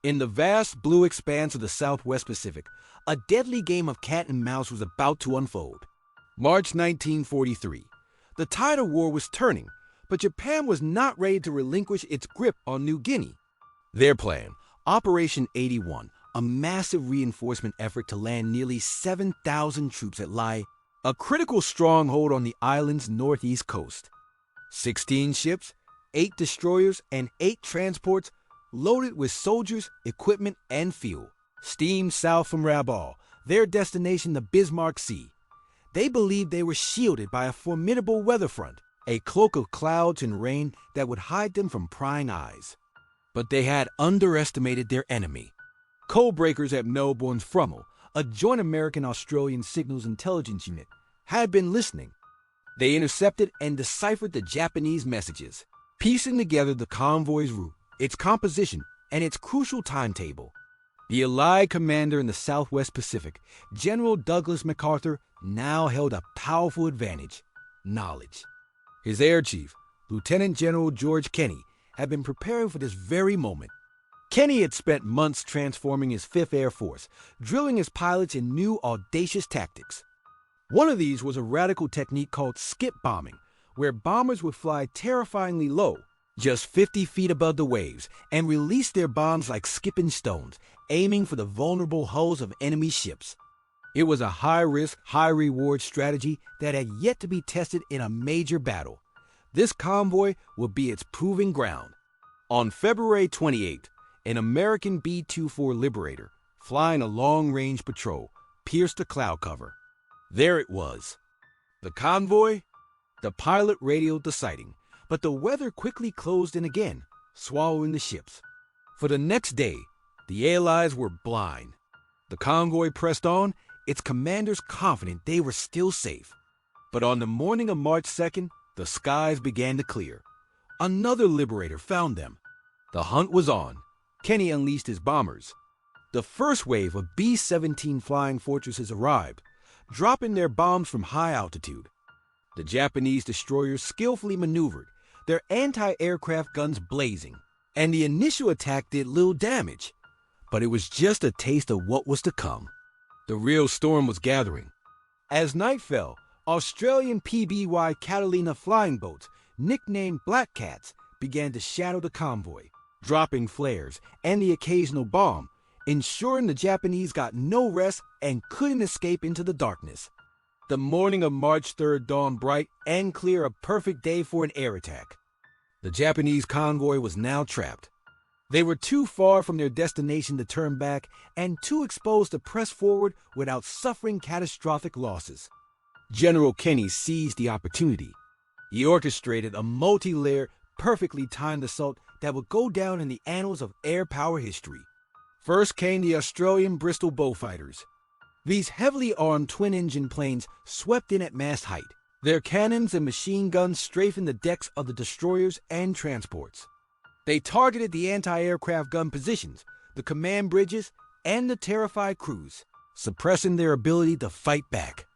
In the vast blue expanse of the Southwest Pacific, a deadly game of cat and mouse was about to unfold. March 1943. The tide of war was turning, but Japan was not ready to relinquish its grip on New Guinea. Their plan, Operation 81, a massive reinforcement effort to land nearly 7,000 troops at WWII, a critical stronghold on the island's northeast coast. 16 ships, 8 destroyers, and 8 transports loaded with soldiers, equipment, and fuel, steamed south from Rabaul, their destination the Bismarck Sea. They believed they were shielded by a formidable weather front, a cloak of clouds and rain that would hide them from prying eyes. But they had underestimated their enemy. Codebreakers at Melbourne's Frummel, a joint American-Australian signals intelligence unit, had been listening. They intercepted and deciphered the Japanese messages, piecing together the convoy's route, its composition, and its crucial timetable. The Allied commander in the Southwest Pacific, General Douglas MacArthur, now held a powerful advantage: knowledge. His air chief, Lieutenant General George Kenney, had been preparing for this very moment. Kenney had spent months transforming his 5th Air Force, drilling his pilots in new, audacious tactics. One of these was a radical technique called skip bombing, where bombers would fly terrifyingly low, just 50 feet above the waves, and release their bombs like skipping stones, aiming for the vulnerable hulls of enemy ships. It was a high-risk, high-reward strategy that had yet to be tested in a major battle. This convoy would be its proving ground. On February 28th, an American B-24 Liberator, flying a long-range patrol, pierced the cloud cover. There it was. The convoy? The pilot radioed the sighting, but the weather quickly closed in again, swallowing the ships. For the next day, the Allies were blind. The convoy pressed on, its commanders confident they were still safe. But on the morning of March 2nd, the skies began to clear. Another Liberator found them. The hunt was on. Kenney unleashed his bombers. The first wave of B-17 flying fortresses arrived, dropping their bombs from high altitude. The Japanese destroyers skillfully maneuvered, their anti-aircraft guns blazing, and the initial attack did little damage. But it was just a taste of what was to come. The real storm was gathering. As night fell, Australian PBY Catalina flying boats, nicknamed Black Cats, began to shadow the convoy, dropping flares and the occasional bomb, ensuring the Japanese got no rest and couldn't escape into the darkness. The morning of March 3rd dawned bright and clear, a perfect day for an air attack. The Japanese convoy was now trapped. They were too far from their destination to turn back and too exposed to press forward without suffering catastrophic losses. General Kenney seized the opportunity. He orchestrated a multi-layered, perfectly timed assault that would go down in the annals of air power history. First came the Australian Bristol Bullfighters. These heavily armed twin-engine planes swept in at mast height. Their cannons and machine guns strafing the decks of the destroyers and transports. They targeted the anti-aircraft gun positions, the command bridges, and the terrified crews, suppressing their ability to fight back.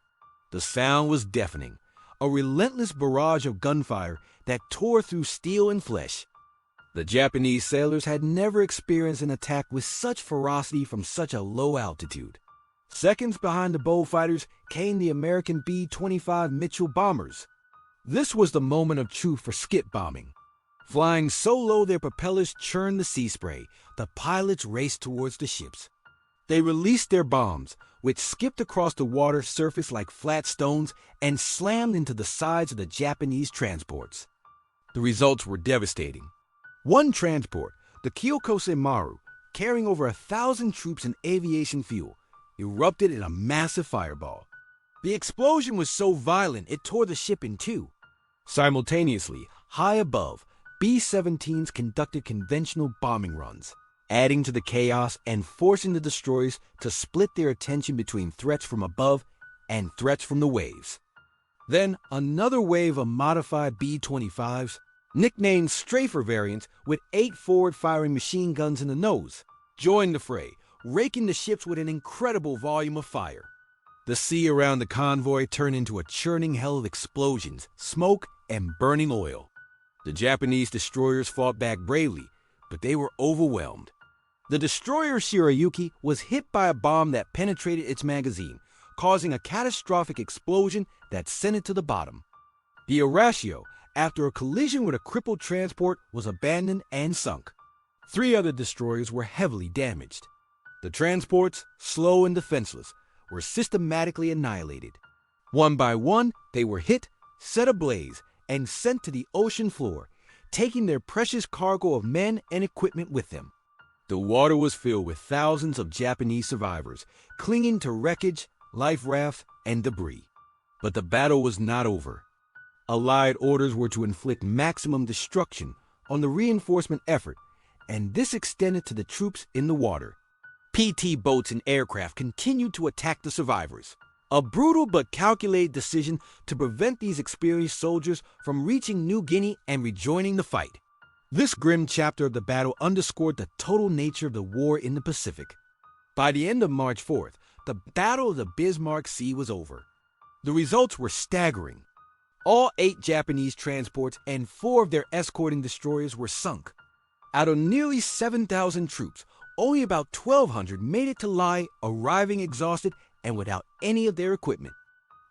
The sound was deafening, a relentless barrage of gunfire that tore through steel and flesh. The Japanese sailors had never experienced an attack with such ferocity from such a low altitude. Seconds behind the bullfighters came the American B-25 Mitchell bombers. This was the moment of truth for skip bombing. Flying so low their propellers churned the sea spray, the pilots raced towards the ships. They released their bombs, which skipped across the water surface like flat stones and slammed into the sides of the Japanese transports. The results were devastating. One transport, the Kyokose Maru, carrying over 1,000 troops and aviation fuel, erupted in a massive fireball. The explosion was so violent it tore the ship in two. Simultaneously, high above, B-17s conducted conventional bombing runs, adding to the chaos and forcing the destroyers to split their attention between threats from above and threats from the waves. Then another wave of modified B-25s, nicknamed Strafer variants with 8 forward-firing machine guns in the nose, joined the fray, raking the ships with an incredible volume of fire. The sea around the convoy turned into a churning hell of explosions, smoke, and burning oil. The Japanese destroyers fought back bravely, but they were overwhelmed. The destroyer Shirayuki was hit by a bomb that penetrated its magazine, causing a catastrophic explosion that sent it to the bottom. The Horatio, after a collision with a crippled transport, was abandoned and sunk. 3 other destroyers were heavily damaged. The transports, slow and defenseless, were systematically annihilated. One by one, they were hit, set ablaze, and sent to the ocean floor, taking their precious cargo of men and equipment with them. The water was filled with thousands of Japanese survivors, clinging to wreckage, life rafts, and debris. But the battle was not over. Allied orders were to inflict maximum destruction on the reinforcement effort, and this extended to the troops in the water. PT boats and aircraft continued to attack the survivors. A brutal but calculated decision to prevent these experienced soldiers from reaching New Guinea and rejoining the fight. This grim chapter of the battle underscored the total nature of the war in the Pacific. By the end of March 4th, the Battle of the Bismarck Sea was over. The results were staggering. All 8 Japanese transports and 4 of their escorting destroyers were sunk. Out of nearly 7,000 troops, only about 1,200 made it to Lai, arriving exhausted and without any of their equipment.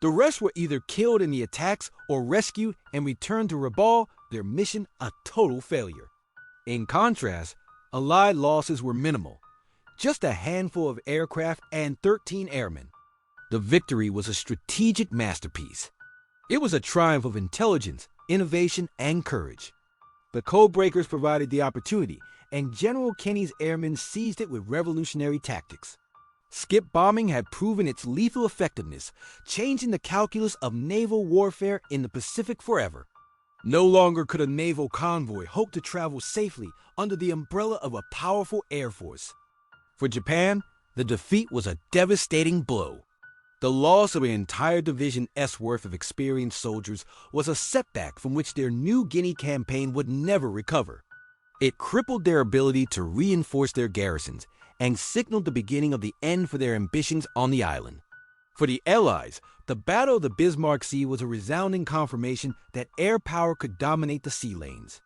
The rest were either killed in the attacks or rescued and returned to Rabaul, their mission a total failure. In contrast, Allied losses were minimal, just a handful of aircraft and 13 airmen. The victory was a strategic masterpiece. It was a triumph of intelligence, innovation, and courage. The codebreakers provided the opportunity, and General Kenny's airmen seized it with revolutionary tactics. Skip bombing had proven its lethal effectiveness, changing the calculus of naval warfare in the Pacific forever. No longer could a naval convoy hope to travel safely under the umbrella of a powerful air force. For Japan, the defeat was a devastating blow. The loss of an entire division's worth of experienced soldiers was a setback from which their New Guinea campaign would never recover. It crippled their ability to reinforce their garrisons and signaled the beginning of the end for their ambitions on the island. For the Allies, the Battle of the Bismarck Sea was a resounding confirmation that air power could dominate the sea lanes.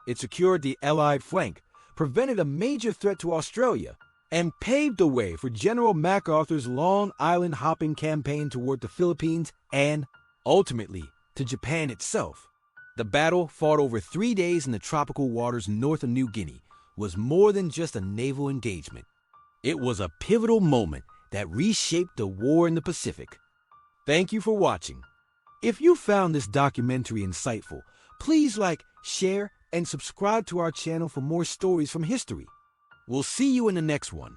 It secured the Allied flank, prevented a major threat to Australia, and paved the way for General MacArthur's long island-hopping campaign toward the Philippines and, ultimately, to Japan itself. The battle, fought over 3 days in the tropical waters north of New Guinea, was more than just a naval engagement. It was a pivotal moment that reshaped the war in the Pacific. Thank you for watching. If you found this documentary insightful, please like, share, and subscribe to our channel for more stories from history. We'll see you in the next one.